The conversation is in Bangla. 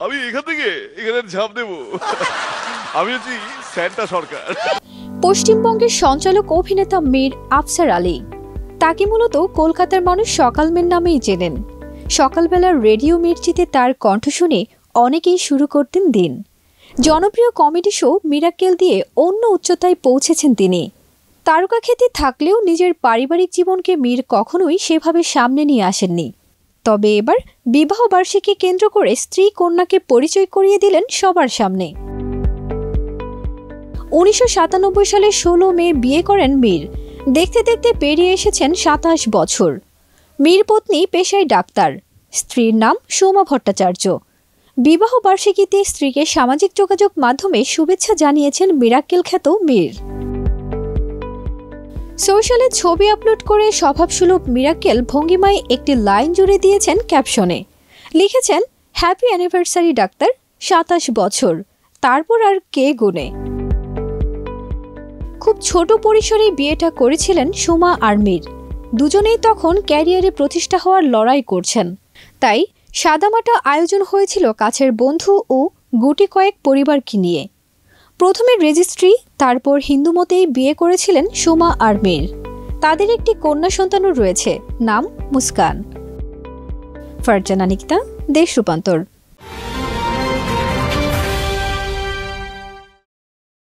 আমি এখান থেকে এখানে ঝাঁপ দেব। আমি হচ্ছি স্যান্টা সরকার। পশ্চিমবঙ্গের সঞ্চালক অভিনেতা মীর আফসার আলী। তাকে মূলত কলকাতার মানুষ সকাল মীর নামেই চেনেন। সকালবেলার রেডিও মির্চিতে তার কণ্ঠ শুনে অনেকেই শুরু করতেন দিন। জনপ্রিয় কমেডি শো মিরাক্কেল দিয়ে অন্য উচ্চতায় পৌঁছেছেন তিনি। তারকাখ্যাতি থাকলেও নিজের পারিবারিক জীবনকে মীর কখনোই সেভাবে সামনে নিয়ে আসেননি। তবে এবার বিবাহ বার্ষিকী কেন্দ্র করে স্ত্রী কন্যাকে পরিচয় করিয়ে দিলেন সবার সামনে। 1997 সালে 16 মে বিয়ে করেন মীর। দেখতে দেখতে পেরিয়ে এসেছেন 27 বছর। মীর পত্নী পেশায় ডাক্তার। স্ত্রীর নাম সোমা ভট্টাচার্য। বিবাহ বার্ষিকীতে স্ত্রীকে সামাজিক যোগাযোগ মাধ্যমে শুভেচ্ছা জানিয়েছেন মিরাক্কেল খ্যাত মীর। সোশ্যালে ছবি আপলোড করে স্বভাবসুলভ মিরাক্কেল ভঙ্গিমায় একটি লাইন জুড়ে দিয়েছেন ক্যাপশনে। লিখেছেন, হ্যাপি অ্যানিভার্সারি ডাক্তার, 27 বছর, তারপর আর কে গুনে। খুব ছোট পরিসরে বিয়েটা করেছিলেন সোমা আর মীর। দুজনেই তখন ক্যারিয়ারে প্রতিষ্ঠা হওয়ার লড়াই করছেন। তাই সাদামাটা আয়োজন হয়েছিল কাছের বন্ধু ও গুটি কয়েক পরিবারকে নিয়ে। প্রথমে রেজিস্ট্রি, তারপর হিন্দু মতেই বিয়ে করেছিলেন সোমা আর মীর। তাদের একটি কন্যা সন্তানও রয়েছে, নাম মুস্কান। ফারজানা নিকিতা, দেশ রূপান্তর।